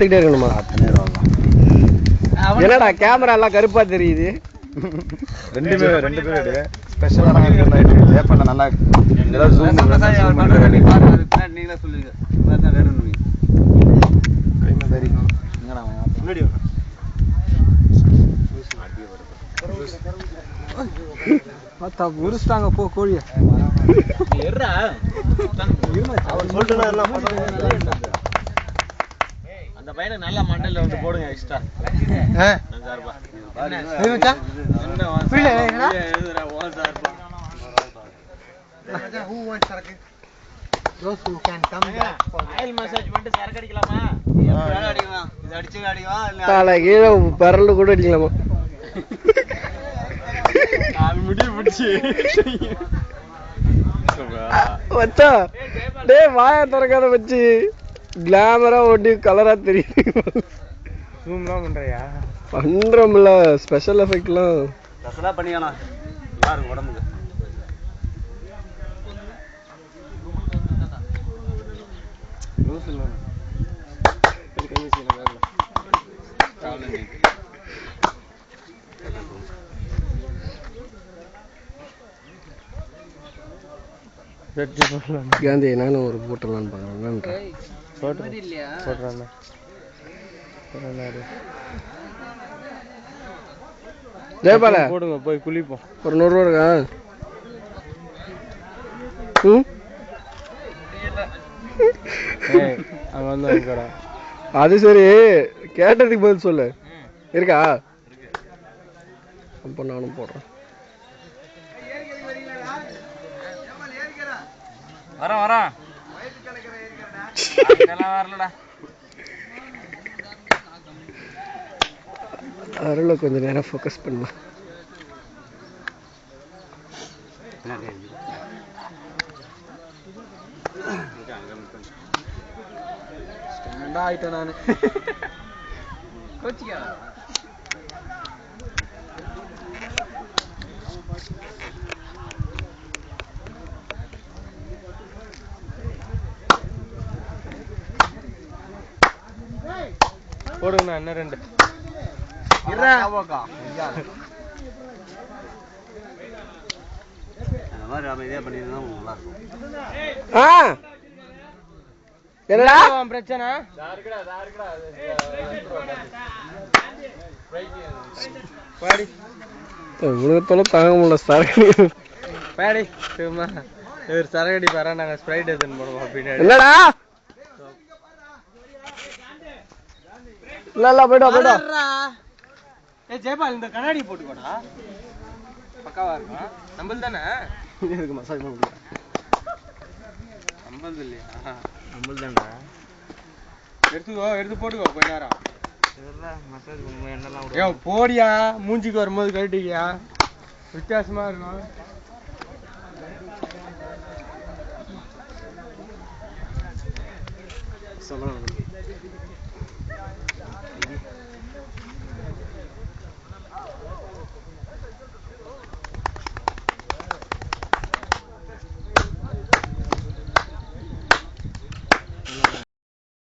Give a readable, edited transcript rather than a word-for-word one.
இருக்கணுமா? என்னடா கேமரா எல்லாம் கருப்பா தெரியுது. ரெண்டு பேர் ஸ்பெஷலான ஏப்பல்ல நல்லா நீங்களே சொல்லுங்க. பார்த்தா உருஸ்டாங்க போ கோழிய. அந்த பையனுக்கு நல்ல மண்டல வந்து போடுங்க எக்ஸ்ட்ரா. பரல் கூட அடிக்கலாமா? வச்சா டே வாய திறக்காத வச்சு கிளாமரா ஓட்டி கலரா தெரியுது. பண்றோம்ல ஸ்பெஷல் எஃபெக்ட்லாம் ஸ்பெஷலா பண்ணிக்கலாம். நல்லா இருக்கும் உடம்புக்கு. காந்தி நானும் ஒரு போட்டுடலான்னு பாக்குறேன். ஜெயபால போடுங்க போய் குளிப்போம். ஒரு 100 ரூபா இருக்கா? அது சரி, கேட்டதுக்கு பதில் சொல்லு. இருக்கா? அப்ப நானும் போடுறேன். வரேன் வரலடா. அருளை கொஞ்ச நேரம் ஃபோக்கஸ் பண்ணலாம். ஆயிட்டேன் நானு. போடுங்க என்ன 2 அமைதியா பண்ணிருந்தா நல்லா இருக்கும். என்னடா பிரச்சனை? உலகத்தோட தாங்க முடியல சரக்கு பேடி சும்மா இவர் சரகடி பாரா. நாங்க ஸ்ப்ரைட் எடுத்துன்னு போடுவோம் அப்படின்னு. என்னடா இல்ல போய்டா. ஜெயபால் இந்த கண்ணாடி போட்டுக்கோடா, பக்காவா இருக்கும். நம்மள தானே இதுக்கு மசாஜ் பண்ண முடியும். நம்மளது இல்லையா? நம்மள தானே. எடுத்து போட்டுக்கோ கொஞ்ச நேரம். மசாஜ் பண்ணும்போது என்னெல்லாம் போடியா மூஞ்சிக்கு வரும்போது கழட்டிக்கியா, வித்தியாசமா இருக்கும். சொல்லணும்